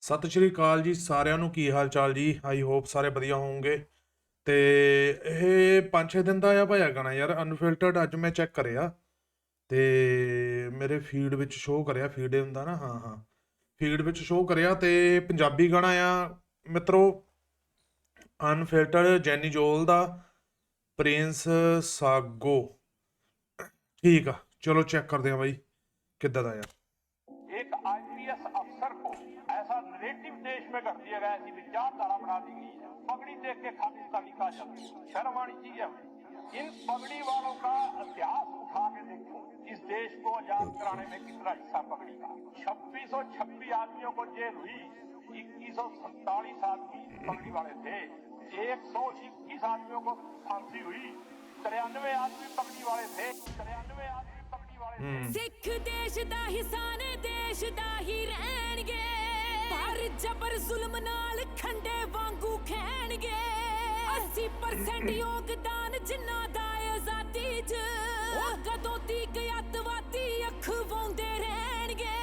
ਸਤਿ ਸ਼੍ਰੀ ਅਕਾਲ ਜੀ ਸਾਰਿਆਂ ਨੂੰ। ਕੀ ਹਾਲ ਚਾਲ ਜੀ? ਆਈ ਹੋਪ ਸਾਰੇ ਵਧੀਆ ਹੋਵੋਗੇ। ਤੇ ਇਹ 5-6 ਦਿਨ ਦਾ ਆ ਭਾਇਆ ਗਾਣਾ ਯਾਰ ਅਨਫਿਲਟਰਡ। ਅੱਜ ਮੈਂ ਚੈੱਕ ਕਰਿਆ ਤੇ ਮੇਰੇ ਫੀਡ ਵਿੱਚ ਸ਼ੋਅ ਕਰਿਆ। ਫੀਡ ਹੁੰਦਾ ਨਾ, ਹਾਂ ਹਾਂ, ਫੀਡ ਵਿੱਚ ਸ਼ੋਅ ਕਰਿਆ ਤੇ ਪੰਜਾਬੀ ਗਾਣਾ ਆ ਮਿੱਤਰੋ। ਅਨਫਿਲਟਰਡ ਜੈਨੀ ਜੋਲ ਦਾ, ਪ੍ਰਿੰਸ ਸਾਗੋ। ਠੀਕ ਆ, ਚਲੋ ਚੈੱਕ ਕਰਦੇ ਆ ਬਾਈ ਕਿੱਦਾਂ ਦਾ ਯਾਰ। एक आईपीएस अफसर को ऐसा नरेटिव देश में कर दिया गया, ऐसी विचारधारा बना दी गई है। पगड़ी देख के खालिस्तानी का शर्म आनी चाहिए हमें। इन पगड़ी वालों का इतिहास उठा के देखो, इस देश को आजाद कराने में कितना हिस्सा पगड़ी का। 2626 आदमियों को जेल हुई, 2147 आदमी पगड़ी वाले थे, 121 आदमियों को फांसी हुई, 93 आदमी पगड़ी वाले थे, 93 आदमी पगड़ी वाले थे। सिख देश दा हिस्सा ने देश दा ही रहणगे, पर जबर जुल्म नाल खंडे वांगू खैणगे। 80% योगदान जिन्ना दा आजादी च, ओ कदों दी अतवादी अखवाउंदे रहणगे।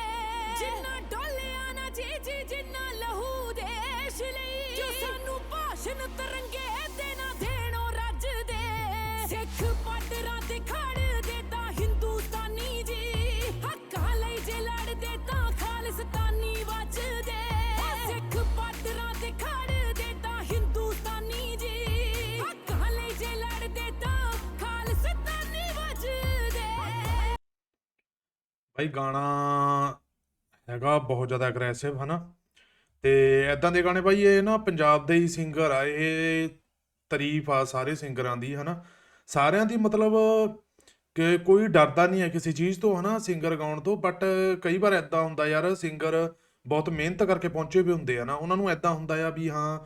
जिन्ना डोलिया ना जी जी जिन्ना लहू देश लई, जो सानू भाषण तरंगे ते ना देणो रज दे। सिख पाडरां ते खड़ देता हिंदुस्तानी जी, हक्कां लई जे लड़दे तां खालिस्तानी वजदे। सिख पाडरां ते खड़ देता हिंदुस्तानी जी, हक्कां लई जे लड़दे तां खालिस्तानी वजदे। ਭਾਈ ਗਾਣਾ ਹੈਗਾ ਬਹੁਤ ਜ਼ਿਆਦਾ ਅਗਰੈਸਿਵ, ਹਨਾ। ਤੇ ਐਦਾਂ ਦੇ ਗਾਣੇ ਭਾਈ ਇਹ ਨਾ ਪੰਜਾਬ ਦੇ ਹੀ ਸਿੰਗਰ ਆ। ਇਹ ਤਾਰੀਫ ਆ ਸਾਰੇ ਸਿੰਗਰਾਂ ਦੀ, ਹਨਾ। ਸਾਰਿਆਂ ਦੀ ਮਤਲਬ ਕਿ ਕੋਈ ਡਰਦਾ ਨਹੀਂ ਹੈ ਕਿਸੇ ਚੀਜ਼ ਤੋਂ, ਹਨਾ, ਸਿੰਗਰ ਗਾਉਣ ਤੋਂ। ਬਟ ਕਈ ਵਾਰ ਐਦਾਂ ਹੁੰਦਾ ਯਾਰ, ਸਿੰਗਰ ਬਹੁਤ ਮਿਹਨਤ ਕਰਕੇ ਪਹੁੰਚੇ ਵੀ ਹੁੰਦੇ ਆ ਨਾ, ਉਹਨਾਂ ਨੂੰ ਐਦਾਂ ਹੁੰਦਾ ਆ ਵੀ ਹਾਂ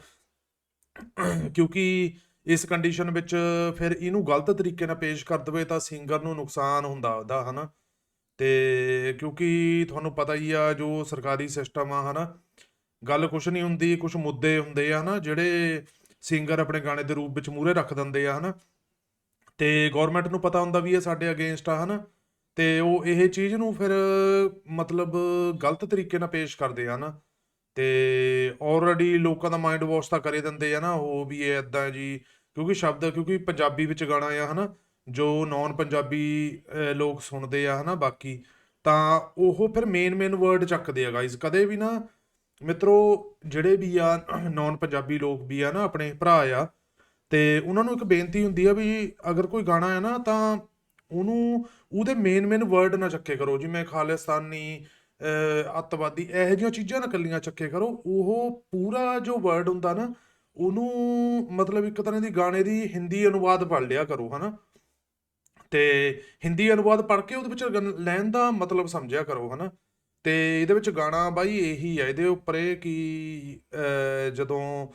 ਕਿਉਂਕਿ ਇਸ ਕੰਡੀਸ਼ਨ ਵਿੱਚ ਫਿਰ ਇਹਨੂੰ ਗਲਤ ਤਰੀਕੇ ਨਾਲ ਪੇਸ਼ ਕਰ ਦੇਵੇ ਤਾਂ ਸਿੰਗਰ ਨੂੰ ਨੁਕਸਾਨ ਹੁੰਦਾ ਉਹਦਾ, ਹਨਾ। ਤੇ ਕਿਉਂਕਿ ਤੁਹਾਨੂੰ ਪਤਾ ਹੀ ਆ ਜੋ ਸਰਕਾਰੀ ਸਿਸਟਮ ਆ, ਹਨਾ, ਗੱਲ ਕੁਛ ਨਹੀਂ ਹੁੰਦੀ, ਕੁਛ ਮੁੱਦੇ ਹੁੰਦੇ ਆ, ਹਨਾ, ਜਿਹੜੇ ਸਿੰਗਰ ਆਪਣੇ ਗਾਣੇ ਦੇ ਰੂਪ ਵਿੱਚ ਮੂਹਰੇ ਰੱਖ ਦਿੰਦੇ ਆ, ਹਨਾ। ਤੇ ਗੌਰਮੈਂਟ ਨੂੰ ਪਤਾ ਹੁੰਦਾ ਵੀ ਇਹ ਸਾਡੇ ਅਗੇਂਸਟ ਆ, ਹਨਾ। ਤੇ ਉਹ ਇਹ ਚੀਜ਼ ਨੂੰ ਫਿਰ ਮਤਲਬ ਗਲਤ ਤਰੀਕੇ ਨਾਲ ਪੇਸ਼ ਕਰਦੇ ਆ ਨਾ। ਤੇ ਆਲਰੇਡੀ ਲੋਕਾਂ ਦਾ ਮਾਈਂਡ ਵਾਸ਼ ਤਾਂ ਕਰੇ ਦਿੰਦੇ ਆ ਨਾ ਉਹ, ਵੀ ਇਹ ਇੱਦਾਂ ਜੀ। ਕਿਉਂਕਿ ਪੰਜਾਬੀ ਵਿੱਚ ਗਾਣਾ ਆ, ਹਨਾ, ਜੋ ਨੌਨ ਪੰਜਾਬੀ ਲੋਕ ਸੁਣਦੇ ਆ, ਹਨਾ, ਬਾਕੀ ਤਾਂ ਉਹ ਫਿਰ ਮੇਨ ਵਰਡ ਚੱਕਦੇ ਆ ਗਾਈਜ਼। ਕਦੇ ਵੀ ਨਾ ਮਿੱਤਰੋ, ਜਿਹੜੇ ਵੀ ਆ ਨੌਨ ਪੰਜਾਬੀ ਲੋਕ ਵੀ ਆ ਨਾ, ਆਪਣੇ ਭਰਾ ਆ, ਤੇ ਉਹਨਾਂ ਨੂੰ ਇੱਕ ਬੇਨਤੀ ਹੁੰਦੀ ਆ ਵੀ ਅਗਰ ਕੋਈ ਗਾਣਾ ਹੈ ਨਾ ਤਾਂ ਉਹਨੂੰ ਉਹਦੇ ਮੇਨ ਵਰਡ ਨਾ ਚੱਕੇ ਕਰੋ, ਜਿਵੇਂ ਖਾਲਿਸਤਾਨੀ, ਅੱਤਵਾਦੀ, ਇਹੋ ਜਿਹੀਆਂ ਚੀਜ਼ਾਂ ਨਾ ਇਕੱਲੀਆਂ ਚੱਕੇ ਕਰੋ। ਉਹ ਪੂਰਾ ਜੋ ਵਰਡ ਹੁੰਦਾ ਨਾ, ਉਹਨੂੰ ਮਤਲਬ ਇੱਕ ਤਰ੍ਹਾਂ ਦੀ ਗਾਣੇ ਦੀ ਹਿੰਦੀ ਅਨੁਵਾਦ ਪੜ੍ਹ ਲਿਆ ਕਰੋ, ਹਨਾ। ਤੇ ਹਿੰਦੀ ਅਨੁਵਾਦ ਪੜ੍ਹ ਕੇ ਉਹਦੇ ਵਿੱਚ ਲੈਣ ਦਾ ਮਤਲਬ ਸਮਝਿਆ ਕਰੋ, ਹਨਾ। ਤੇ ਇਹਦੇ ਵਿੱਚ ਗਾਣਾ ਬਾਈ ਇਹੀ ਆ, ਇਹਦੇ ਉੱਪਰ ਇਹ ਕਿ ਜਦੋਂ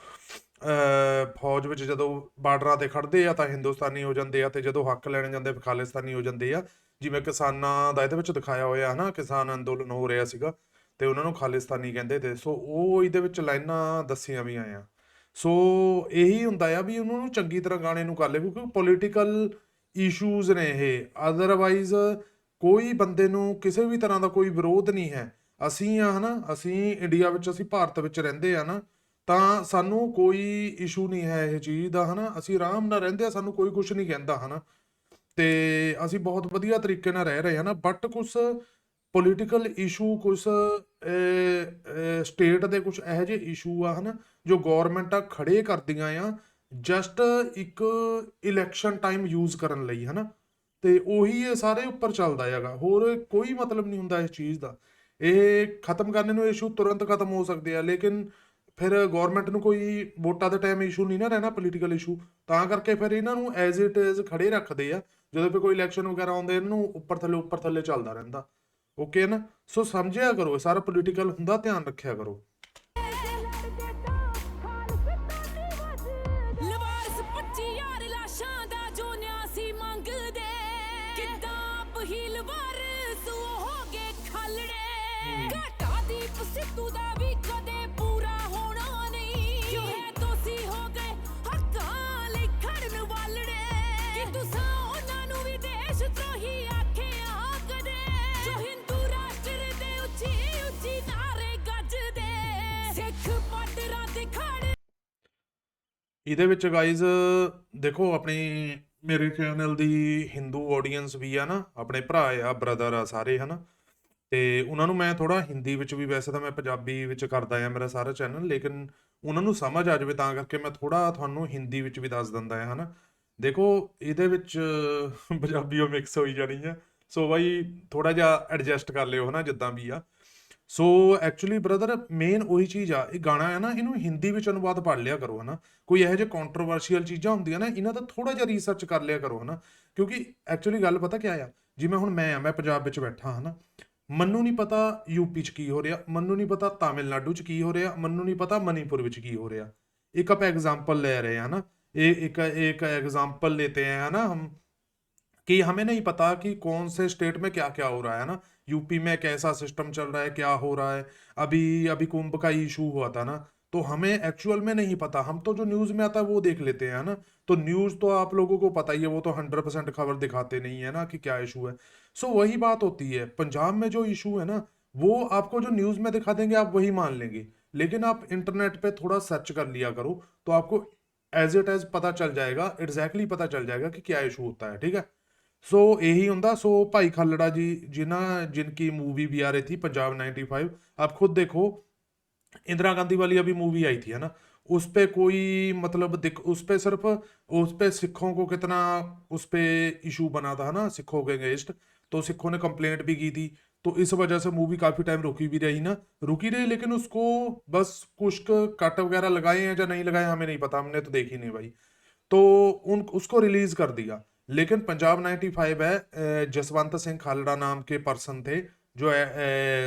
ਫੌਜ ਵਿੱਚ ਜਦੋਂ ਬਾਰਡਰਾਂ ਤੇ ਖੜਦੇ ਆ ਤਾਂ ਹਿੰਦੁਸਤਾਨੀ ਹੋ ਜਾਂਦੇ ਆ, ਤੇ ਜਦੋਂ ਹੱਕ ਲੈਣ ਜਾਂਦੇ ਫਿਰ ਖਾਲਿਸਤਾਨੀ ਹੋ ਜਾਂਦੇ ਆ। ਜਿਵੇਂ ਕਿਸਾਨਾਂ ਦਾ ਇਹਦੇ ਵਿੱਚ ਦਿਖਾਇਆ ਹੋਇਆ, ਹਨਾ, ਕਿਸਾਨ ਅੰਦੋਲਨ ਹੋ ਰਿਹਾ ਸੀਗਾ ਤੇ ਉਹਨਾਂ ਨੂੰ ਖਾਲਿਸਤਾਨੀ ਕਹਿੰਦੇ ਤੇ। ਸੋ ਉਹ ਇਹਦੇ ਵਿੱਚ ਲਾਈਨਾਂ ਦੱਸੀਆਂ ਵੀ ਆਇਆ। ਸੋ ਇਹੀ ਹੁੰਦਾ ਆ ਵੀ ਉਹਨਾਂ ਨੂੰ ਚੰਗੀ ਤਰ੍ਹਾਂ ਗਾਣੇ ਨੂੰ ਕਰ ਲੈ, ਕਿਉਂਕਿ ਪੋਲੀਟੀਕਲ ਇਸ਼ੂਜ਼ ਨੇ ਇਹ। ਅਦਰਵਾਈਜ਼ ਕੋਈ ਬੰਦੇ ਨੂੰ ਕਿਸੇ ਵੀ ਤਰ੍ਹਾਂ ਦਾ ਕੋਈ ਵਿਰੋਧ ਨਹੀਂ ਹੈ। ਅਸੀਂ ਆ, ਹਨਾ, ਅਸੀਂ ਇੰਡੀਆ ਵਿੱਚ, ਅਸੀਂ ਭਾਰਤ ਵਿੱਚ ਰਹਿੰਦੇ ਆ ਨਾ, ਤਾਂ ਸਾਨੂੰ ਕੋਈ ਇਸ਼ੂ ਨਹੀਂ ਹੈ ਇਹ ਚੀਜ਼ ਦਾ, ਹਨਾ। ਅਸੀਂ ਆਰਾਮ ਨਾਲ ਰਹਿੰਦੇ ਆ, ਸਾਨੂੰ ਕੋਈ ਕੁਛ ਨਹੀਂ ਕਹਿੰਦਾ, ਹਨਾ। ਤੇ ਅਸੀਂ ਬਹੁਤ ਵਧੀਆ ਤਰੀਕੇ ਨਾਲ ਰਹਿ ਰਹੇ ਹਾਂ ਨਾ। ਬਟ ਕੁਛ ਪੋਲੀਟੀਕਲ ਇਸ਼ੂ, ਕੁਛ ਸਟੇਟ ਦੇ ਕੁਛ ਇਹੋ ਜਿਹੇ ਇਸ਼ੂ ਆ, ਹਨਾ, ਜੋ ਗੌਰਮੈਂਟਾਂ ਖੜੇ ਕਰਦੀਆਂ ਆ ਜਸਟ ਇੱਕ ਇਲੈਕਸ਼ਨ ਟਾਈਮ ਯੂਜ਼ ਕਰਨ ਲਈ, ਹਨਾ। ਤੇ ਉਹੀ ਇਹ ਸਾਰੇ ਉੱਪਰ ਚੱਲਦਾ ਹੈਗਾ, ਹੋਰ ਕੋਈ ਮਤਲਬ ਨਹੀਂ ਹੁੰਦਾ ਇਸ ਚੀਜ਼ ਦਾ। ਇਹ ਖਤਮ ਕਰਨੇ ਨੂੰ ਇਸ਼ੂ ਤੁਰੰਤ ਖਤਮ ਹੋ ਸਕਦੇ ਆ, ਲੇਕਿਨ ਫਿਰ ਗੌਰਮੈਂਟ ਨੂੰ ਕੋਈ ਵੋਟਾਂ ਦੇ ਟਾਈਮ ਇਸ਼ੂ ਨਹੀਂ ਨਾ ਰਹਿਣਾ, ਪੋਲੀਟੀਕਲ ਇਸ਼ੂ। ਤਾਂ ਕਰਕੇ ਫਿਰ ਇਹਨਾਂ ਨੂੰ ਐਜ਼ ਇਟ ਇਜ਼ ਖੜੇ ਰੱਖਦੇ ਆ। ਜਦੋਂ ਵੀ ਕੋਈ ਇਲੈਕਸ਼ਨ ਵਗੈਰਾ ਆਉਂਦੇ, ਇਹਨਾਂ ਨੂੰ ਉੱਪਰ ਥੱਲੇ ਚੱਲਦਾ ਰਹਿੰਦਾ। ਓਕੇ ਨਾ। ਸੋ ਸਮਝਿਆ ਕਰੋ, ਇਹ ਸਾਰਾ ਪੋਲੀਟੀਕਲ ਹੁੰਦਾ, ਧਿਆਨ ਰੱਖਿਆ ਕਰੋ। ਲਵਾਰਸ 25,000 ਲਾਸ਼ਾਂ ਦਾ ਜੋ ਨਿਆਂ ਸੀ ਮੰਗਦੇ, ਕਿੱਦਾਂ ਪਹੀਲ ਵਾਰਸ ਉਹ ਹੋ ਗਏ ਖਾਲੜੇ। ਘਾਟਾ ਦੀਪ ਸਿੱਧੂ ਦਾ ਵੀ ਕਦੇ ਪੂਰਾ ਹੋਣਾ ਨਹੀਂ, ਕਿਉਂ ਹੈ ਦੋਸ਼ੀ ਹੋ ਗਏ ਹੱਕਾਂ ਲਈ ਖੜਨ ਵਾਲੜੇ। ਕਿ ਤੁਸਾਂ ਉਹਨਾਂ ਨੂੰ ਵੀ ਦੇਸ਼ ਦਰੋਹੀ ਆਖਿਆ ਕਦੇ, ਜੋ ਹਿੰਦੂ ਰਾਸ਼ਟਰ ਦੇ ਉੱਚੀ ਉੱਚੀ ਨਾਰੇ ਗੱਜਦੇ। ਇਹਦੇ ਵਿੱਚ ਗਾਈਜ਼ ਦੇਖੋ, ਆਪਣੀ ਮੇਰੇ ਚੈਨਲ ਦੀ ਹਿੰਦੂ ਆਡੀਅנס ਵੀ ਆ ਨਾ, ਆਪਣੇ ਭਰਾ ਆ, ਬ੍ਰਦਰ ਆ ਸਾਰੇ, ਹਨਾ। ਤੇ ਉਹਨਾਂ ਨੂੰ ਮੈਂ ਥੋੜਾ ਹਿੰਦੀ ਵਿੱਚ ਵੀ, ਵੈਸੇ ਤਾਂ ਮੈਂ ਪੰਜਾਬੀ ਵਿੱਚ ਕਰਦਾ ਆ ਮੇਰਾ ਸਾਰਾ ਚੈਨਲ, ਲੇਕਿਨ ਉਹਨਾਂ ਨੂੰ ਸਮਝ ਆ ਜਾਵੇ ਤਾਂ ਕਰਕੇ ਮੈਂ ਥੋੜਾ ਤੁਹਾਨੂੰ ਹਿੰਦੀ ਵਿੱਚ ਵੀ ਦੱਸ ਦਿੰਦਾ ਆ, ਹਨਾ। ਦੇਖੋ ਇਹਦੇ ਵਿੱਚ ਪੰਜਾਬੀ ਉਹ ਮਿਕਸ ਹੋਈ ਜਾਣੀ ਆ, ਸੋ ਬਾਈ ਥੋੜਾ ਜਿਹਾ ਐਡਜਸਟ ਕਰ ਲਿਓ, ਹਨਾ, ਜਿੱਦਾਂ ਵੀ ਆ। ਸੋ ਐਕਚੁਅਲੀ ਬ੍ਰਦਰ ਮੇਨ ਉਹੀ ਚੀਜ਼ ਆ, ਇਹ ਗਾਣਾ ਹੈ ਨਾ, ਇਹਨੂੰ ਹਿੰਦੀ ਵਿੱਚ ਅਨੁਵਾਦ ਪੜ੍ਹ ਲਿਆ ਕਰੋ, ਹਨਾ। ਕੋਈ ਇਹੋ ਜਿਹੇ ਕੰਟਰੋਵਰਸ਼ੀਅਲ ਚੀਜ਼ਾਂ ਹੁੰਦੀਆਂ ਨਾ, ਇਹਨਾਂ ਦਾ ਥੋੜਾ ਜਿਹਾ ਰਿਸਰਚ ਕਰ ਲਿਆ ਕਰੋ, ਹਨਾ। ਕਿਉਂਕਿ ਐਕਚੁਅਲੀ ਗੱਲ ਪਤਾ ਕਿਆ ਆ, ਜਿਵੇਂ ਹੁਣ ਮੈਂ ਪੰਜਾਬ ਵਿੱਚ ਬੈਠਾ, ਹਨਾ। ਮੈਨੂੰ ਨਹੀਂ ਪਤਾ यूपी ਚ ਕੀ ਹੋ ਰਿਹਾ, ਮੈਨੂੰ ਨਹੀਂ ਪਤਾ ਤਾਮਿਲਨਾਡੂ ਚ ਕੀ ਹੋ ਰਿਹਾ, ਮੈਨੂੰ ਨਹੀਂ ਪਤਾ ਮਨੀपुर ਵਿੱਚ ਕੀ ਹੋ ਰਿਹਾ। एक आप एग्जाम्पल ले रहे हैं ना, एक एक एग्जाम्पल लेते हैं, है ना हम, कि हमें नहीं पता कि कौन से स्टेट में क्या क्या हो रहा है ना, यूपी में कैसा सिस्टम चल रहा है, क्या हो रहा है। अभी अभी कुंभ का इशू हुआ था ना, तो हमें एक्चुअल में नहीं पता, हम तो जो न्यूज़ में आता है वो देख लेते हैं ना। तो न्यूज़ तो आप लोगों को पता ही है, वो तो 100% खबर दिखाते नहीं है ना कि क्या इशू है। सो वही बात होती है, पंजाब में जो इशू है ना, वो आपको जो न्यूज़ में दिखा देंगे आप वही मान लेंगे, लेकिन आप इंटरनेट पे थोड़ा सर्च कर लिया करो, तो आपको एज इट एज पता चल जाएगा, एग्जैक्टली पता चल जाएगा कि क्या इशू होता है, ठीक है। सो यही ਹੁੰਦਾ। सो भाई खालड़ा जी जिनकी मूवी भी आ रही थी पंजाब 95, आप खुद देखो, इंदिरा गांधी वाली अभी मूवी आई थी, है ना। उस पे कोई मतलब उस पे सिर्फ उस पे सिखों को कितना उस पे इशू बना था ना, सिखों के अगेंस्ट, तो सिखों ने कंप्लेंट भी की थी। तो इस वजह से मूवी काफी टाइम रुकी भी रही ना, रुकी रही, लेकिन उसको बस कुछ कट वगैरह लगाए हैं या नहीं लगाए हमें नहीं पता, हमने तो देखी नहीं भाई। तो उन उसको रिलीज कर दिया। लेकिन पंजाब 95 है, जसवंत सिंह खालड़ा नाम के पर्सन थे, जो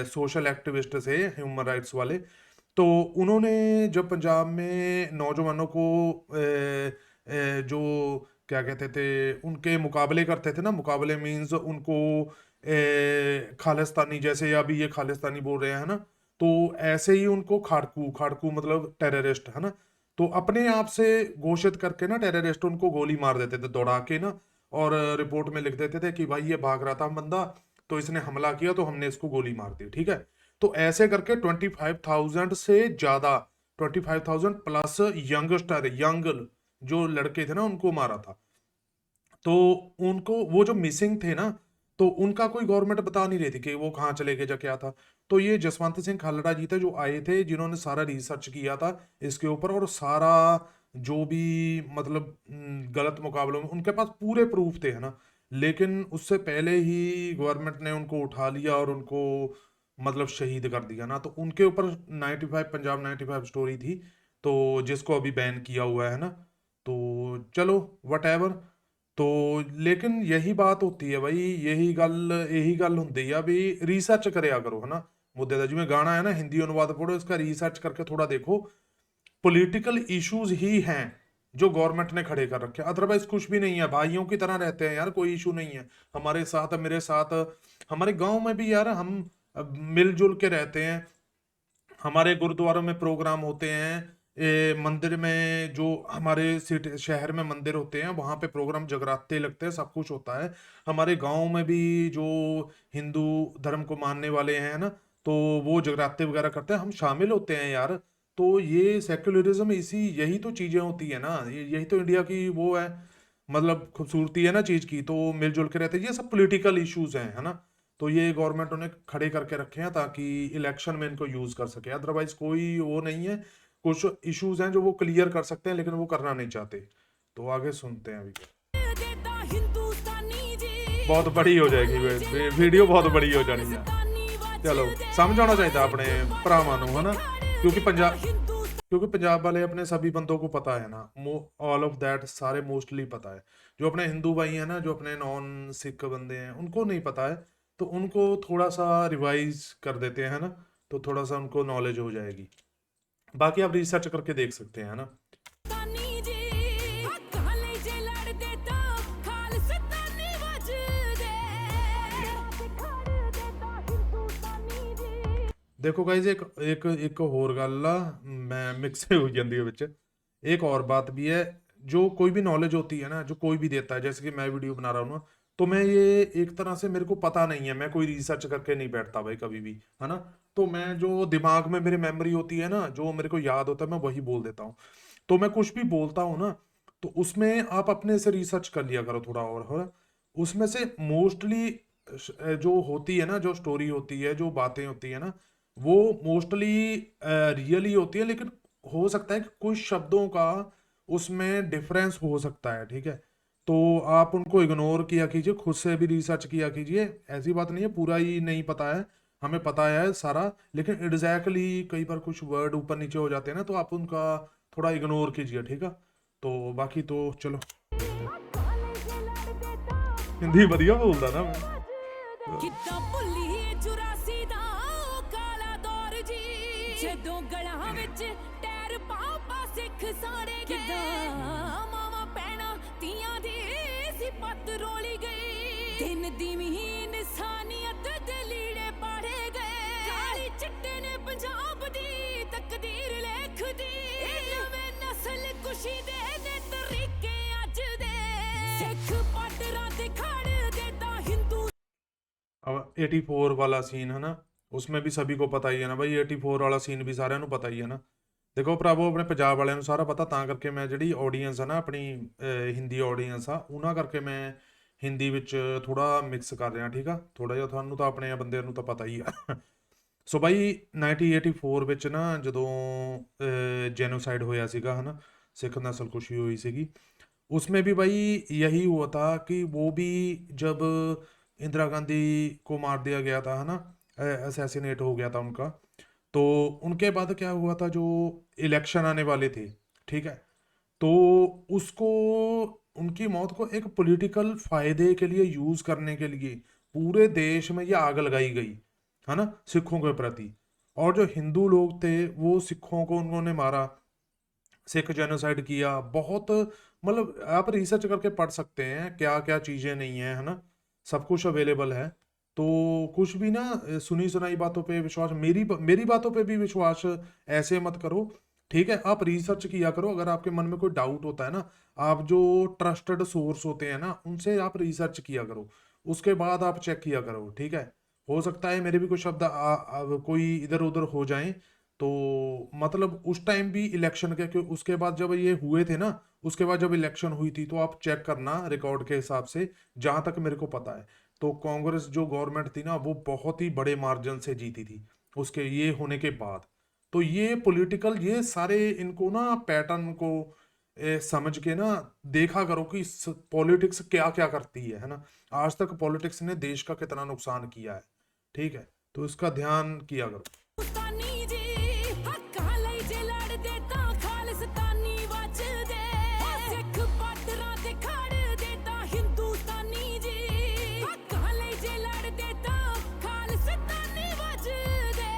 सोशल एक्टिविस्ट थे, ह्यूमन राइट्स वाले। तो उन्होंने जब पंजाब में नौजवानों को जो क्या कहते थे, उनके मुकाबले करते थे ना, मुकाबले मीन्स उनको खालिस्तानी, जैसे अभी ये खालिस्तानी बोल रहे हैं ना, तो ऐसे ही उनको खाड़कू, खाड़कू मतलब टेररिस्ट, है ना। तो अपने आप से घोषित करके ना टेररिस्ट उनको गोली मार देते थे दौड़ा के ना, और रिपोर्ट में लिख देते थे कि भाई ये भाग रहा था बंदा, तो इसने हमला किया तो हमने इसको गोली मार दी, ठीक है। तो ऐसे करके 25,000 से ज्यादा, 25,000 प्लस यंगस्टर, यंग जो लड़के थे ना, उनको मारा था। तो उनको वो जो मिसिंग थे ना, तो उनका कोई गवर्नमेंट बता नहीं रही थी कि वो कहाँ चले गए या क्या था। तो ये जसवंत सिंह खालड़ा जी थे जो आए थे, जिन्होंने सारा रिसर्च किया था इसके ऊपर, और सारा जो भी मतलब गलत मुकाबलों में उनके पास पूरे प्रूफ थे, है ना। लेकिन उससे पहले ही गवर्नमेंट ने उनको उठा लिया और उनको मतलब शहीद कर दिया ना। तो उनके ऊपर 95 पंजाब 95 स्टोरी थी, तो जिसको अभी बैन किया हुआ है ना। तो चलो वट एवर। तो लेकिन यही बात होती है भाई, यही गल ਹੁੰਦੀ ਆ ਵੀ रिसर्च ਕਰਿਆ ਕਰੋ, ਹਨਾ। ਮੁੱਦੇ ਦਾ ਜਿਵੇਂ ਗਾਣਾ है ना, हिंदी अनुवाद पढ़ो, इसका रिसर्च करके थोड़ा देखो। पॉलिटिकल इश्यूज ही हैं जो गवर्नमेंट ने खड़े कर रखे, अदरवाइज कुछ भी नहीं है, भाइयों की तरह रहते हैं यार, कोई इशू नहीं है। हमारे साथ, मेरे साथ, हमारे गांव में भी यार हम मिलजुल के रहते हैं। हमारे गुरुद्वारों में प्रोग्राम होते हैं, मंदिर में जो हमारे सिटी शहर में मंदिर होते हैं वहाँ पे प्रोग्राम, जगराते लगते हैं, सब कुछ होता है। हमारे गांव में भी जो हिंदू धर्म को मानने वाले हैं ना, तो वो जगराते वगैरह करते हैं, हम शामिल होते हैं यार। तो ये सेक्युलरिज्म, यही तो चीजें होती है ना, यही तो इंडिया की वो है, मतलब खूबसूरती है ना चीज की। तो मिलजुल के रहते हैं, ये सब पॉलिटिकल इश्यूज हैं, है ना। तो ये गवर्नमेंट उन्हें खड़े करके रखे हैं ताकि इलेक्शन में इनको यूज कर सके, अदरवाइज कोई वो नहीं है। कुछ इश्यूज हैं जो वो क्लियर कर सकते हैं, लेकिन वो करना नहीं चाहते। तो आगे सुनते हैं अभी। देता हिंदुस्तानी जी बहुत बड़ी हो जाएगी वीडियो, बहुत बड़ी हो जानी है। चलो समझ आना चाहिए अपने भरावां नूं, है ना। क्योंकि पंजाब वाले अपने सभी बंदों को पता है ना, ऑल ऑफ दैट सारे मोस्टली पता है। जो अपने हिंदू भाई हैं ना, जो अपने नॉन सिख बंदे हैं, उनको नहीं पता है, तो उनको थोड़ा सा रिवाइज कर देते हैं ना, तो थोड़ा सा उनको नॉलेज हो जाएगी। बाकी आप रिसर्च करके देख सकते हैं ना। ਤਾਨੀ ਜੀ ਹੱਕਾਂ ਲਈ ਜੇ ਲੜਦੇ ਤਾਂ ਖਾਲਸਤਾਨੀ ਵੱਜਦੇ ਖੜਦੇ ਤਾਂ ਹਿੰਦੁਸਤਾਨੀ ਜੀ। देखो गाइज, एक होर गल आ, मैं मिक्स हो जाती है विच। एक और बात भी है, जो कोई भी नॉलेज होती है ना, जो कोई भी देता है, जैसे कि मैं वीडियो बना रहा हूँ ना, तो मैं ये एक तरह से मेरे को पता नहीं है, मैं कोई रिसर्च करके नहीं बैठता भाई कभी भी, है ना। तो मैं जो दिमाग में मेरी मेमोरी होती है ना, जो मेरे को याद होता है, मैं वही बोल देता हूँ। तो मैं कुछ भी बोलता हूँ ना, तो उसमें आप अपने से रिसर्च कर लिया करो थोड़ा और, है ना। उसमें से मोस्टली जो होती है ना, जो स्टोरी होती है, जो बातें होती है ना, वो मोस्टली रियली होती है, लेकिन हो सकता है कि कुछ शब्दों का उसमें डिफरेंस हो सकता है, ठीक है। तो आप उनको इग्नोर किया कीजिए, खुद से भी रिसर्च किया कीजिए। ऐसी बात नहीं है पूरा ही नहीं पता है, हमें पता है सारा, लेकिन एग्जैक्टली कई बार कुछ वर्ड ऊपर नीचे हो जाते हैं ना, तो आप उनका थोड़ा इग्नोर कीजिए, ठीक है। तो बाकी तो चलो, हिंदी बढ़िया बोलता ना मैं। ਕਿੱਦਾਂ ਭੁੱਲੀਏ 84 ਦਾ ਉਹ ਕਾਲਾ ਦੌਰ ਜੀ ਜਦੋਂ ਗਲਾਂ ਵਿੱਚ ਟੈਰ ਪਾਪਾ ਸਿੱਖ ਸਾੜੇ ਗਏ ਕਿੱਦਾਂ ਮਾਵਾਂ ਭੈਣਾਂ ਧੀਆਂ ਦੀ ਸੀ ਪੱਤ ਰੋਲੀ ਗਈ ਦਿਨ ਦੀ ਮਹੀਨ ਇਨਸਾਨੀਅਤ ਦੇ ਲੀੜੇ ਪਾੜੇ ਗਏ ਕਾਲੀ ਚਿੱਟੇ ਨੇ ਪੰਜਾਬ ਦੀ ਤਕਦੀਰ ਲਿਖਦੀ ਨਵੇਂ ਨਸਲ ਕੁਸ਼ੀ ਦੇ ਨੇ ਤਰੀਕੇ ਅੱਜ ਦੇ ਸਿੱਖ ਪਾਟਰਾਂ ਤੇ ਖੜਦੇ ਤਾਂ ਹਿੰਦੂ अब 84 वाला सीन है ना, उसमें भी सभी को पता ही है ना भाई, 84 वाला सीन भी साਰਿਆਂ ਨੂੰ ਪਤਾ ਹੀ ਹੈ ਨਾ। ਦੇਖੋ ਭਰਾਵੋ, ਆਪਣੇ ਪੰਜਾਬ ਵਾਲਿਆਂ ਨੂੰ ਸਾਰਾ ਪਤਾ, ਤਾਂ ਕਰਕੇ ਮੈਂ ਜਿਹੜੀ ਆਡੀਅנס ਆ ਨਾ ਆਪਣੀ ਹਿੰਦੀ ਆਡੀਅנס ਆ, ਉਹਨਾਂ ਕਰਕੇ ਮੈਂ ਹਿੰਦੀ ਵਿੱਚ ਥੋੜਾ ਮਿਕਸ ਕਰ ਰਿਹਾ, ਠੀਕ ਆ। ਥੋੜਾ ਜਿਹਾ ਤੁਹਾਨੂੰ ਤਾਂ ਆਪਣੇ ਬੰਦੇ ਨੂੰ ਤਾਂ ਪਤਾ ਹੀ ਆ। ਸੋ ਬਾਈ 1984 ਵਿੱਚ ਨਾ ਜਦੋਂ जेनोसाइड होया ਸੀਗਾ, है ना, सिख नस्ल कुशी हुई सीगी, उसमें भी भाई यही हुआ था कि वो भी जब इंदिरा गांधी को मार दिया गया था, है ना, असैसिनेट हो गया था उनका, तो उनके बाद क्या हुआ था, जो इलेक्शन आने वाले थे, ठीक है, तो उसको, उनकी मौत को एक पॉलिटिकल फायदे के लिए यूज करने के लिए पूरे देश में ये आग लगाई गई, है ना, सिखों के प्रति। और जो हिंदू लोग थे वो सिखों को उन्होंने मारा, सिख जेनोसाइड किया बहुत, मतलब आप रिसर्च करके पढ़ सकते हैं क्या क्या चीज़ें नहीं है, है ना, सब कुछ अवेलेबल है। तो कुछ भी ना सुनी सुनाई बातों पे विश्वास, मेरी बातों पे भी विश्वास ऐसे मत करो, ठीक है। आप रिसर्च किया करो, अगर आपके मन में कोई डाउट होता है ना, आप जो ट्रस्टेड सोर्स होते हैं ना, उनसे आप रिसर्च किया करो, उसके बाद आप चेक किया करो, ठीक है। हो सकता है मेरे भी कुछ शब्द कोई इधर उधर हो जाएं, तो मतलब उस टाइम भी इलेक्शन के, उसके बाद जब ये हुए थे ना, उसके बाद जब इलेक्शन हुई थी, तो आप चेक करना रिकॉर्ड के हिसाब से, जहां तक मेरे को पता है, तो कांग्रेस जो गवर्नमेंट थी ना, वो बहुत ही बड़े मार्जिन से जीती थी उसके ये होने के बाद। तो ये पॉलिटिकल, ये सारे इनको ना पैटर्न को समझ के ना देखा करो कि पॉलिटिक्स क्या क्या करती है ना। आज तक पॉलिटिक्स ने देश का कितना नुकसान किया है, ठीक है, तो इसका ध्यान किया करो। ਹਿੰਦੁਸਤਾਨੀ ਜੀ ਹੱਕਾਂ ਲਈ ਜੇ ਲੜਦੇ ਤਾਂ ਖਾਲਿਸਤਾਨੀ ਵੱਜਦੇ ਸਿੱਖ ਪਾਟਰਾਂ ਤੇ ਖੜਦੇ ਤਾਂ ਹਿੰਦੁਸਤਾਨੀ ਜੀ ਹੱਕਾਂ ਲਈ ਜੇ ਲੜਦੇ ਤਾਂ ਖਾਲਿਸਤਾਨੀ ਵੱਜਦੇ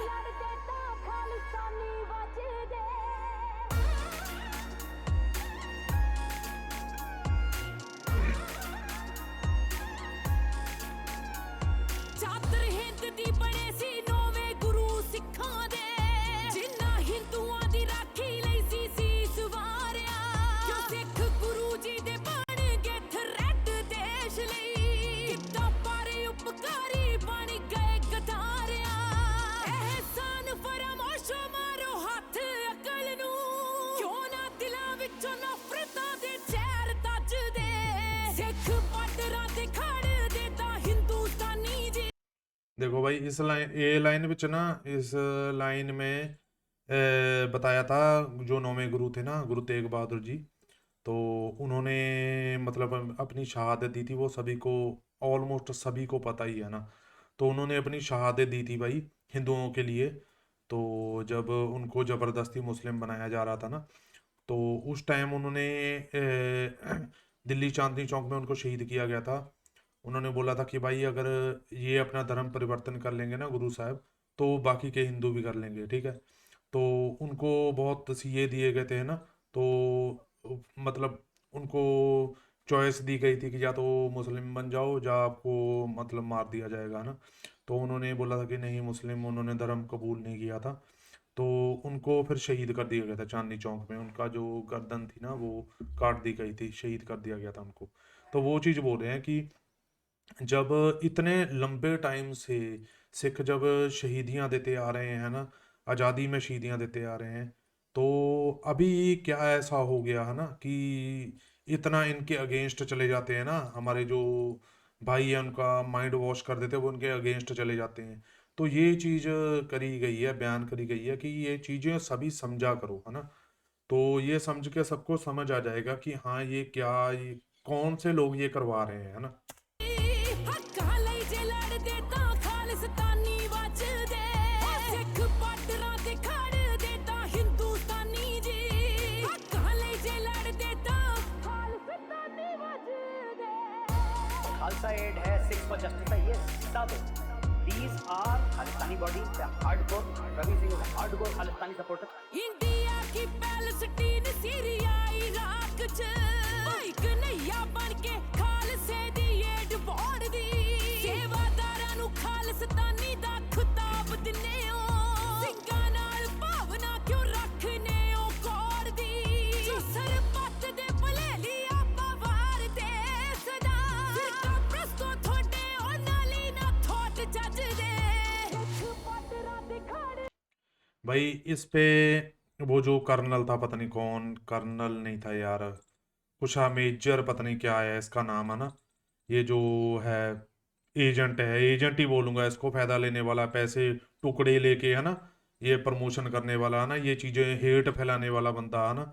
ਲੜਦੇ ਤਾਂ ਖਾਲਿਸਤਾਨੀ ਵੱਜਦੇ ਚਾਦਰ ਹਿੰਦ ਦੀ ਬਣੇ ਸੀ ਨੌਵੇਂ ਗੁਰੂ ਸਿੱਖਾਂ ਦੇ ਜਿਨ੍ਹਾਂ ਹਿੰਦੂਆਂ ਦੀ ਰਾਖੀ ਲਈ ਸੀ ਸੀਸ ਵਾਰਿਆ ਕਿਉਂ ਸਿੱਖ ਗੁਰੂ ਜੀ ਦੇ ਬਣ ਗਏ ਥਰੈਡ ਦੇਸ਼ ਲਈ ਕਿੱਦਾਂ ਪਾਰੇ ਉਪਕਾਰੀ ਬਣ ਗਏ ਗਦਾਰਿਆ ਅਹਿਸਾਨ ਫਰਮੋਸ਼ੋ ਮਾਰੋ ਹੱਥ ਅਕਲ ਨੂੰ ਕਿਉਂ ਨਾ ਦਿਲਾਂ ਵਿੱਚੋਂ ਨਫ਼ਰਤਾਂ ਦੇ ਜ਼ਹਿਰ ਤੱਜਦੇ ਸਿੱਖ ਪਾਟਰਾਂ ਤੇ ਖੜਦੇ ਤਾਂ ਹਿੰਦੁਸਤਾਨੀ ਜੀ देखो भाई, इस लाइन, ये लाइन विच ना, इस लाइन में बताया था जो नौवें गुरु थे ना, गुरु तेग बहादुर जी, तो उन्होंने मतलब अपनी शहादत दी थी, वो सभी को, ऑलमोस्ट सभी को पता ही है ना। तो उन्होंने अपनी शहादत दी थी भाई हिंदुओं के लिए। तो जब उनको ज़बरदस्ती मुस्लिम बनाया जा रहा था ना, तो उस टाइम उन्होंने दिल्ली चांदनी चौक में उनको शहीद किया गया था। उन्होंने बोला था कि भाई अगर ये अपना धर्म परिवर्तन कर लेंगे ना गुरु साहब, तो बाकी के हिंदू भी कर लेंगे, ठीक है। तो उनको बहुत ये दिए गए थे ना, तो मतलब उनको चॉइस दी गई थी कि या तो मुस्लिम बन जाओ या आपको मतलब मार दिया जाएगा ना। तो उन्होंने बोला था कि नहीं, मुस्लिम उन्होंने धर्म कबूल नहीं किया था, तो उनको फिर शहीद कर दिया गया था चांदनी चौक में। उनका जो गर्दन थी ना, वो काट दी गई थी, शहीद कर दिया गया था उनको। तो वो चीज़ बोल रहे हैं कि जब इतने लंबे टाइम से सिख जब शहीदियां देते आ रहे हैं ना, आज़ादी में शहीदियां देते आ रहे हैं, तो अभी क्या ऐसा हो गया है ना कि इतना इनके अगेंस्ट चले जाते हैं ना, हमारे जो भाई है उनका माइंड वॉश कर देते हैं, वो उनके अगेंस्ट चले जाते हैं। तो ये चीज़ करी गई है, बयान करी गई है कि ये चीज़ें सभी समझा करो, है ना। तो ये समझ के सबको समझ आ जाएगा कि हाँ ये क्या, ये कौन से लोग ये करवा रहे हैं, है ना। ਹੱਕਾਂ ਲਈ ਜੇ ਲੜਦੇ ਤਾਂ ਖਾਲਿਸਤਾਨੀ ਵੱਜਦੇ ਸਿੱਖ ਬਾਰਡਰਾਂ ਤੇ ਖੜਦੇ ਤਾਂ ਹਿੰਦੁਸਤਾਨੀ ਜੀ ਹੱਕਾਂ ਲਈ ਜੇ ਲੜਦੇ ਤਾਂ ਖਾਲਿਸਤਾਨੀ ਵੱਜਦੇ खालसा एड है, सिक्स फॉर जस्टिस है, ये सब these are Khalistani body, hardcore Ravi Singh is hardcore Khalistani supporter. India ਕੀ ਪੈਲਸਟੀਨ ਸੀਰੀਆ ਇਰਾਕ ਚ ਭਾਈ ਕਨਈਆ ਬਣ ਕੇ ਖਾਲਸੇ ਦੀ ਏਡ ਵੋੜਦੀ ਸੇਵਾਦਾਰਾਂ ਨੂੰ ਖਾਲਿਸਤਾਨੀ ਦਾ ਖਿਤਾਬ ਦਿੰਨੇ ਹੋ ਸਿੰਘਾਂ ਨਾਲ ਭਾਵਨਾ ਕਿਉਂ ਰੱਖਨੇ ਹੋ ਕੋੜਦੀ ਜੋ ਸਰਬੱਤ ਦੇ ਭਲੇ ਲਈ ਆਪਾਂ ਵਾਰਦੇ ਸਦਾ ਫਿਰਕਾ ਪ੍ਰਸਤੋ ਤੁਹਾਡੇ ਉਹਨਾਂ ਲਈ ਨਾ ਥੋਟ ਜੱਜਦੇ ਸਿੱਖ ਬਾਰਡਰਾਂ ਤੇ ਖੜੇ भाई इस पे वो जो कर्नल था, पता नहीं कौन, कर्नल नहीं था यार, कुछ मेजर पता नहीं क्या है इसका नाम, है ना। ये जो है एजेंट है, एजेंट ही बोलूंगा इसको, फायदा लेने वाला, पैसे टुकड़े लेके, है ना, ये प्रमोशन करने वाला, है ना, ये चीजें हेट फैलाने वाला बंदा, है ना।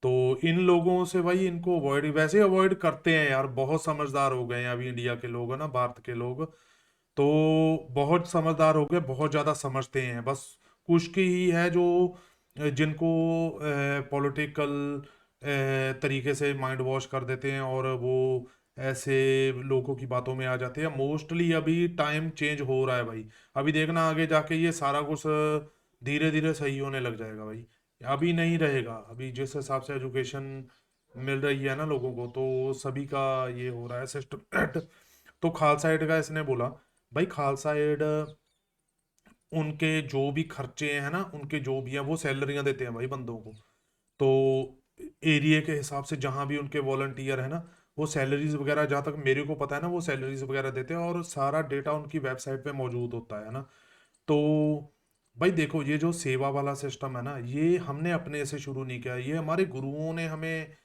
तो इन लोगों से भाई इनको अवॉइड, वैसे अवॉइड करते हैं यार, बहुत समझदार हो गए हैं अभी इंडिया के लोग, है ना, भारत के लोग। तो बहुत समझदार हो गए, बहुत ज़्यादा समझते हैं। बस कुछ की ही है जो जिनको पॉलिटिकल तरीके से माइंड वॉश कर देते हैं और वो ऐसे लोगों की बातों में आ जाते हैं। मोस्टली अभी टाइम चेंज हो रहा है भाई, अभी देखना आगे जाके ये सारा कुछ धीरे धीरे सही होने लग जाएगा भाई। अभी नहीं रहेगा, अभी जिस हिसाब से एजुकेशन मिल रही है ना लोगों को, तो सभी का ये हो रहा है सिस्टम। तो खालसा एड का इसने बोला, भाई खालसा एड उनके जो भी खर्चे हैं ना, उनके जो भी हैं वो सैलरियां देते हैं भाई बंदों को। तो एरिया के हिसाब से जहाँ भी उनके वॉलंटियर है ना, वो सैलरीज वगैरह, जहाँ तक मेरे को पता है ना, वो सैलरीज वगैरह देते हैं और सारा डेटा उनकी वेबसाइट पे मौजूद होता है ना। तो भाई देखो, ये जो सेवा वाला सिस्टम है ना, ये हमने अपने से शुरू नहीं किया, ये हमारे गुरुओं ने हमें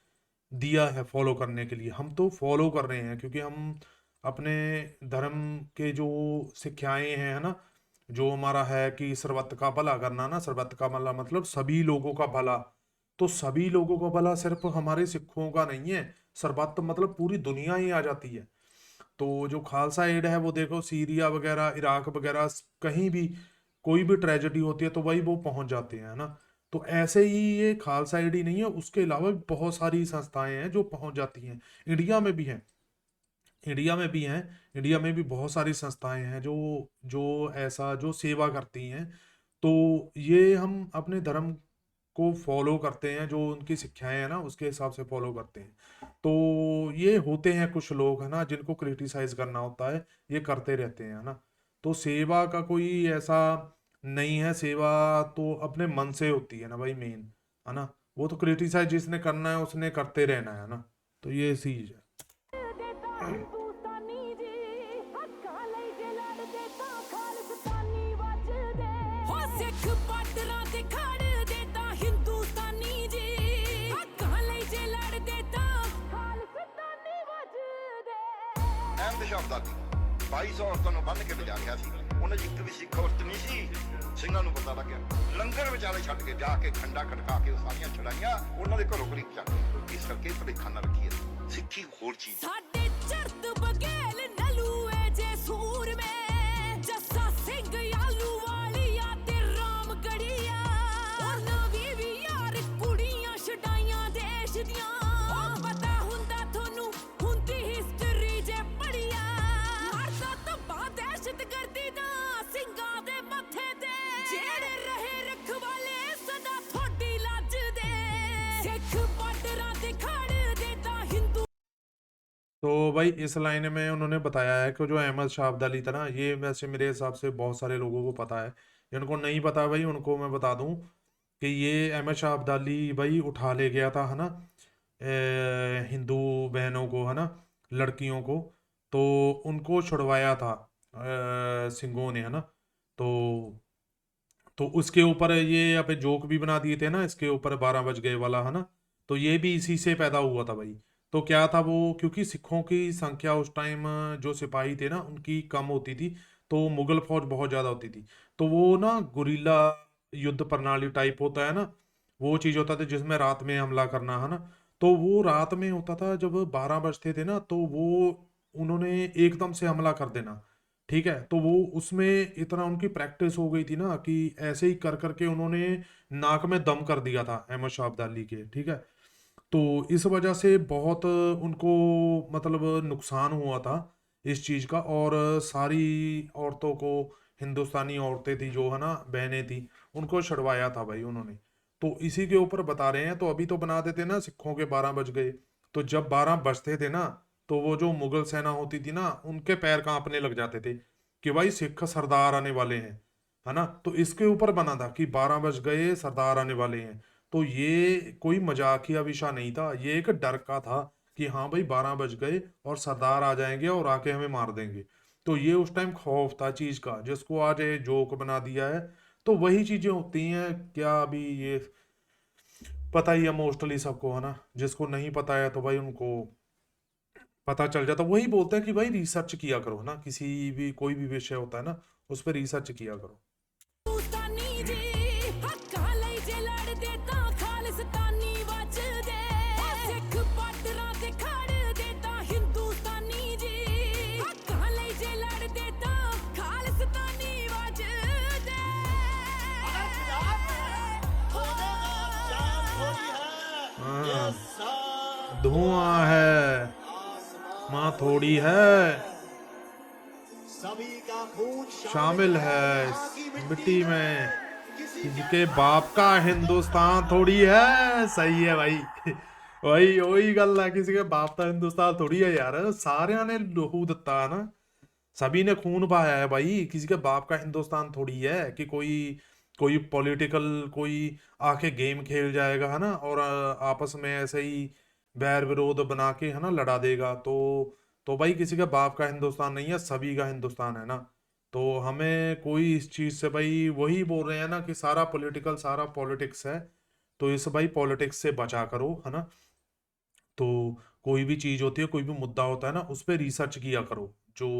दिया है फॉलो करने के लिए। हम तो फॉलो कर रहे हैं क्योंकि हम अपने धर्म के जो शिक्षाएं हैं, है ना, जो हमारा है कि सर्वत्र का भला करना ना, सर्वत्र का भला मतलब सभी लोगों का भला। तो सभी लोगों का भला सिर्फ हमारे सिखों का नहीं है, सर्वत्र मतलब पूरी दुनिया ही आ जाती है। तो जो खालसा एड है वो देखो, सीरिया वगैरह, इराक वगैरह, कहीं भी कोई भी ट्रेजेडी होती है तो वही वो पहुंच जाते हैं, है ना। तो ऐसे ही ये खालसा एड ही नहीं है, उसके अलावा भी बहुत सारी संस्थाएं हैं जो पहुंच जाती हैं। इंडिया में भी हैं, इंडिया में भी हैं, इंडिया में भी बहुत सारी संस्थाएं हैं जो जो ऐसा जो सेवा करती हैं। तो ये हम अपने धर्म को फॉलो करते हैं, जो उनकी शिक्षाएं हैं ना उसके हिसाब से फॉलो करते हैं। तो ये होते हैं कुछ लोग, है ना, जिनको क्रिटिसाइज करना होता है, ये करते रहते हैं, है ना। तो सेवा का कोई ऐसा नहीं है, सेवा तो अपने मन से होती है ना भाई, मेन, है ना। वो तो क्रिटिसाइज जिसने करना है उसने करते रहना है ना। तो ये चीज है। ਦੇਤਾ ਹਿੰਦੁਸਤਾਨੀ ਜੀ ਹੱਕਾਂ ਲਈ ਜੇ ਲੜਦੇ ਤਾਂ ਖਾਲਿਸਤਾਨੀ ਵੱਜਦੇ ਹੋ ਸਿੱਖ ਬਾਰਡਰਾਂ ਤੇ ਖੜਦੇ ਤਾਂ ਹਿੰਦੁਸਤਾਨੀ ਜੀ ਹੱਕਾਂ ਲਈ ਜੇ ਲੜਦੇ ਤਾਂ ਖਾਲਿਸਤਾਨੀ ਵੱਜਦੇ ਅਹਿਮਦ ਸ਼ਾਹ ਅਬਦਾਲੀ 2200 ਔਰਤਾਂ ਨੂੰ ਬੰਨ੍ਹ ਕੇ ਲਿਜਾ ਰਿਹਾ ਸੀ, ਉਹਨਾਂ 'ਚ ਇੱਕ ਵੀ ਸਿੱਖ ਔਰਤ ਨਹੀਂ ਸੀ। ਸਿੰਘਾਂ ਨੂੰ ਪਤਾ ਲੱਗਿਆ, ਲੰਗਰ ਵਿਚਾਲੇ ਛੱਡ ਕੇ ਜਾ ਕੇ ਖੰਡਾ ਖੜਕਾ ਕੇ ਉਹ ਸਾਰੀਆਂ ਛੜਾਈਆਂ ਉਹਨਾਂ ਦੇ ਘਰੋਂ ਗਰੀਬ ਚੱਕ ਕੇ। ਇਸ ਕਰਕੇ ਭੁਲੇਖਾ ਨਾ ਰੱਖੀਏ, ਸਿੱਖੀ ਹੋਰ ਚੀਜ਼ ਹੈ। ਸਾਡੇ ਚਰਤ ਬਗੇਲ ਨਲੂਏ ਜੇ ਸੂਰਮੇ ਜੱਸਾ ਸਿੰਘ ਆਲੂ ਵਾਲੀਆ ਤੇ ਰਾਮਗੜੀਆ ਉਹਨਾਂ ਵੀ ਯਾਰ ਕੁੜੀਆਂ ਛਡਾਈਆਂ ਦੇਸ਼ ਦੀਆਂ ਉਹ ਪਤਾ ਹੁੰਦਾ ਤੁਹਾਨੂੰ ਹੁੰਦੀ ਹਿਸਟਰੀ ਜੇ ਪੜੀਆ ਮਾਰਦਾ ਧੱਬਾ ਦਹਿਸ਼ਤਗਰਦੀ ਦਾ ਸਿੰਘਾਂ ਦੇ ਮੱਥੇ ਤੇ ਜਿਹੜੇ ਰਹੇ ਰਖਵਾਲੇ ਸਦਾ ਤੁਹਾਡੀ ਲੱਜਦੇ ਸਿੱਖ ਬਾਰਡਰਾਂ ਤੇ ਖੜਦੇ ਤਾਂ ਹਿੰਦੂ। तो भाई इस लाइन में उन्होंने बताया है कि जो अहमद शाह अब्दाली था ना, ये वैसे मेरे हिसाब से बहुत सारे लोगों को पता है, जिनको नहीं पता भाई उनको मैं बता दूं कि ये अहमद शाह अब्दाली भाई उठा ले गया था, है ना, हिंदू बहनों को, है ना, लड़कियों को। तो उनको छुड़वाया था सिंघों ने, है ना। तो तो उसके ऊपर ये अबे जोक भी बना दिए थे ना इसके ऊपर 12 बज गए वाला, है ना। तो ये भी इसी से पैदा हुआ था भाई। तो क्या था वो, क्योंकि सिखों की संख्या उस टाइम जो सिपाही थे ना उनकी कम होती थी, तो मुगल फौज बहुत ज्यादा होती थी। तो वो ना गुरिल्ला युद्ध प्रणाली टाइप होता है ना, वो चीज होता था जिसमें रात में हमला करना, है ना। तो वो रात में होता था जब 12 बजते थे ना, तो वो उन्होंने एकदम से हमला कर देना। ठीक है, तो वो उसमें इतना उनकी प्रैक्टिस हो गई थी ना कि ऐसे ही कर करके उन्होंने नाक में दम कर दिया था अहमद शाह अब्दाली के। ठीक है, तो इस वजह से बहुत उनको मतलब नुकसान हुआ था इस चीज का। और सारी औरतों को, हिंदुस्तानी औरतें थी जो, है ना, बहनें थी, उनको छुड़वाया था भाई उन्होंने। तो इसी के ऊपर बता रहे हैं। तो अभी तो बना देते ना सिखों के 12 बज गए, तो जब 12 बजते थे ना, तो वो जो मुगल सेना होती थी ना उनके पैर कांपने लग जाते थे कि भाई सिख सरदार आने वाले हैं, है ना। तो इसके ऊपर बना था कि 12 बज गए, सरदार आने वाले हैं। तो ये कोई मजाकिया विषय नहीं था, ये एक डर का था कि हाँ भाई 12 बज गए और सरदार आ जाएंगे और आके हमें मार देंगे। तो ये उस टाइम खौफ था चीज का, जिसको आज ये जोक बना दिया है। तो वही चीजें होती हैं क्या, अभी ये पता ही है मोस्टली सबको, है ना। जिसको नहीं पता है तो भाई उनको पता चल जाता। वही बोलते हैं कि भाई रिसर्च किया करो, है ना, किसी भी कोई भी विषय होता है ना उस पर रिसर्च किया करो। ਹਿੰਦੁਸਤਾਨੀ ਜੀ ਹੱਕਾਂ ਲਈ ਜੇ ਲੜਦੇ ਤਾਂ ਖਾਲਿਸਤਾਨੀ ਵੱਜਦੇ ਸਿੱਖ ਬਾਰਡਰਾਂ ਤੇ ਖੜਦੇ ਤਾਂ ਹਿੰਦੁਸਤਾਨੀ ਜੀ ਹੱਕਾਂ ਲਈ ਜੇ ਲੜਦੇ ਤਾਂ ਖਾਲਿਸਤਾਨੀ ਵੱਜਦੇ हाँ, धुआं है माँ थोड़ी है, शामिल है इस मिट्टी में, किसके बाप का हिंदुस्तान थोड़ी है। सही है भाई। वही वही गल है, किसी के बाप का हिंदुस्तान थोड़ी है यार, सारे ने लहू दिता है ना, सभी ने खून बहाया है भाई। किसी के बाप का हिंदुस्तान थोड़ी है कि कोई कोई पॉलिटिकल कोई आके गेम खेल जाएगा, है ना, और आपस में ऐसे ही बैर विरोध बना के, है ना, लड़ा देगा। तो भाई किसी का बाप का हिंदुस्तान नहीं है, सभी का हिंदुस्तान है ना। तो हमें कोई इस चीज से, भाई वही बोल रहे हैं ना कि सारा पॉलिटिकल, सारा पॉलिटिक्स है। तो इस भाई पॉलिटिक्स से बचा करो, है ना। तो कोई भी चीज होती है, कोई भी मुद्दा होता है ना, उस पर रिसर्च किया करो। जो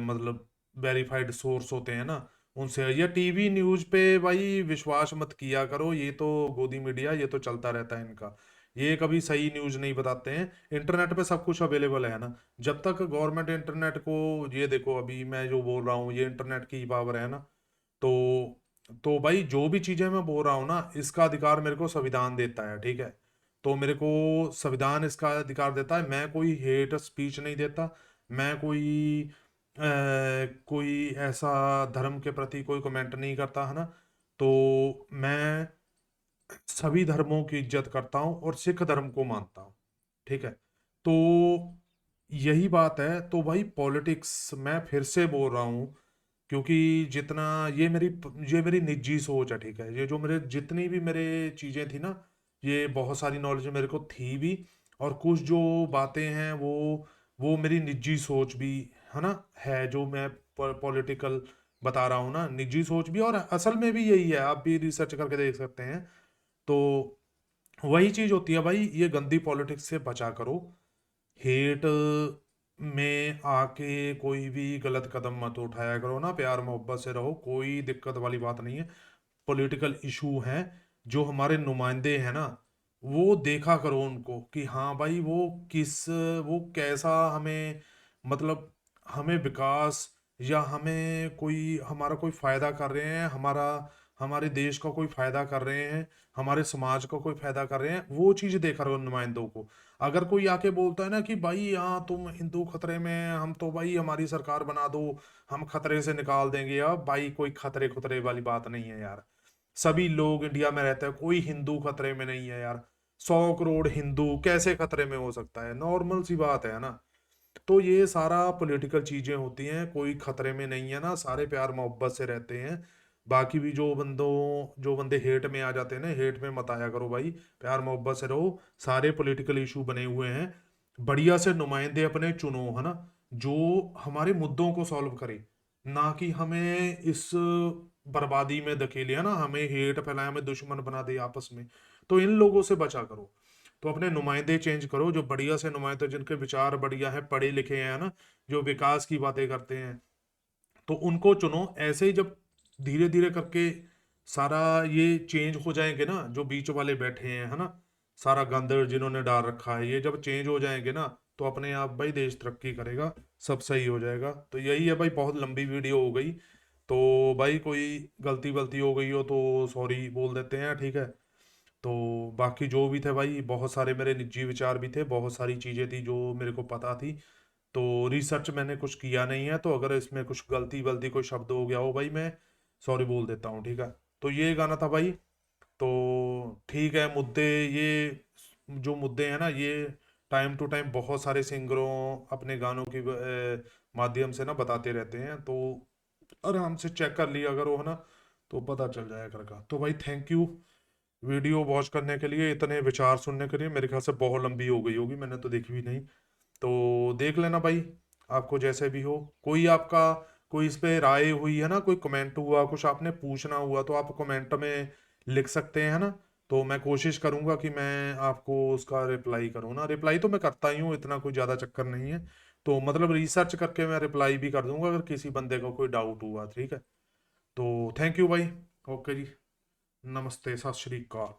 मतलब वेरीफाइड सोर्स होते हैं ना उनसे, या टीवी न्यूज पे भाई विश्वास मत किया करो। ये तो गोदी मीडिया, ये तो चलता रहता है इनका, ये कभी सही न्यूज नहीं बताते हैं। इंटरनेट पे सब कुछ अवेलेबल है ना, जब तक गवर्नमेंट इंटरनेट को, ये देखो अभी मैं जो बोल रहा हूँ ये इंटरनेट की पावर है ना। तो तो भाई जो भी चीजें मैं बोल रहा हूँ ना, इसका अधिकार मेरे को संविधान देता है। ठीक है, तो मेरे को संविधान इसका अधिकार देता है। मैं कोई हेट स्पीच नहीं देता, मैं कोई ऐसा धर्म के प्रति कोई कमेंट नहीं करता, है ना। तो मैं सभी धर्मों की इज्जत करता हूँ और सिख धर्म को मानता हूँ। ठीक है, तो यही बात है। तो भाई पॉलिटिक्स मैं फिर से बोल रहा हूँ, क्योंकि जितना ये मेरी निजी सोच है। ठीक है, ये जो मेरे जितनी भी मेरे चीजें थी ना, ये बहुत सारी नॉलेज मेरे को थी भी, और कुछ जो बातें हैं वो मेरी निजी सोच भी, है ना, है जो मैं पॉलिटिकल बता रहा हूँ ना, निजी सोच भी, और असल में भी यही है। आप भी रिसर्च करके देख सकते हैं। तो वही चीज होती है भाई, ये गंदी पॉलिटिक्स से बचा करो। हेट में आके कोई भी गलत कदम मत उठाया करो ना, प्यार मोहब्बत से रहो, कोई दिक्कत वाली बात नहीं है। पॉलिटिकल इशू हैं, जो हमारे नुमाइंदे हैं ना, वो देखा करो उनको कि हाँ भाई वो कैसा हमें, मतलब हमें विकास, या हमें कोई हमारा कोई फायदा कर रहे हैं, हमारे देश का कोई फायदा कर रहे हैं, हमारे समाज का कोई फायदा कर रहे हैं, वो चीज देखा करो नुमाइंदों को। अगर कोई आके बोलता है ना कि भाई हाँ तुम हिंदू खतरे में हैं, हम तो भाई हमारी सरकार बना दो, हम खतरे से निकाल देंगे, अब भाई कोई खतरे खतरे वाली बात नहीं है यार। सभी लोग इंडिया में रहते हैं, कोई हिंदू खतरे में नहीं है यार। 100 करोड़ हिंदू कैसे खतरे में हो सकता है, नॉर्मल सी बात है ना। तो ये सारा पॉलिटिकल चीजें होती हैं, कोई खतरे में नहीं है ना, सारे प्यार मोहब्बत से रहते हैं। बाकी भी जो बंदे हेट में आ जाते हैं ना, हेट में मत आया करो भाई, प्यार मोहब्बत से रहो। सारे पॉलिटिकल इशू बने हुए हैं, बढ़िया से नुमाइंदे अपने चुनो, है ना, जो हमारे मुद्दों को सॉल्व करे, ना कि हमें इस बर्बादी में धकेले, है ना, हमें हेट फैलाए, हमें दुश्मन बना दे आपस में। तो इन लोगों से बचा करो। तो अपने नुमाइंदे चेंज करो, जो बढ़िया से नुमाइंदे, जिनके विचार बढ़िया है, पढ़े लिखे हैं, ना, जो विकास की बातें करते हैं, तो उनको चुनो। ऐसे ही जब धीरे धीरे करके सारा ये चेंज हो जाएंगे ना, जो बीच वाले बैठे हैं, है ना, सारा गंद जिन्होंने डाल रखा है, ये जब चेंज हो जाएंगे ना, तो अपने आप भाई देश तरक्की करेगा, सब सही हो जाएगा। तो यही है भाई, बहुत लंबी वीडियो हो गई। तो भाई कोई गलती वलती हो गई हो तो सॉरी बोल देते हैं, ठीक है। तो बाकी जो भी थे भाई, बहुत सारे मेरे निजी विचार भी थे, बहुत सारी चीज़ें थी जो मेरे को पता थी। तो रिसर्च मैंने कुछ किया नहीं है, तो अगर इसमें कुछ गलती वलती कोई शब्द हो गया हो भाई, मैं सॉरी बोल देता हूँ, ठीक है। तो ये गाना था भाई। तो ठीक है, मुद्दे ये जो मुद्दे हैं ना, ये टाइम टू टाइम बहुत सारे सिंगरों अपने गानों की माध्यम से ना बताते रहते हैं। तो आराम से चेक कर लिया करो, है ना, तो पता चल जाया करेगा। तो भाई थैंक यू वीडियो वॉच करने के लिए, इतने विचार सुनने के लिए। मेरे ख्याल से बहुत लंबी हो गई होगी, मैंने तो देखी भी नहीं। तो देख लेना भाई, आपको जैसे भी हो। कोई आपका कोई इस पे राय हुई है ना, कोई कमेंट हुआ, कुछ आपने पूछना हुआ, तो आप कमेंट में लिख सकते हैं, है ना। तो मैं कोशिश करूंगा कि मैं आपको उसका रिप्लाई करूँ ना। रिप्लाई तो मैं करता ही हूँ, इतना कोई ज़्यादा चक्कर नहीं है। तो मतलब रिसर्च करके मैं रिप्लाई भी कर दूंगा अगर किसी बंदे को कोई डाउट हुआ, ठीक है। तो थैंक यू भाई। ओके जी, नमस्ते, सत श्री अकाल।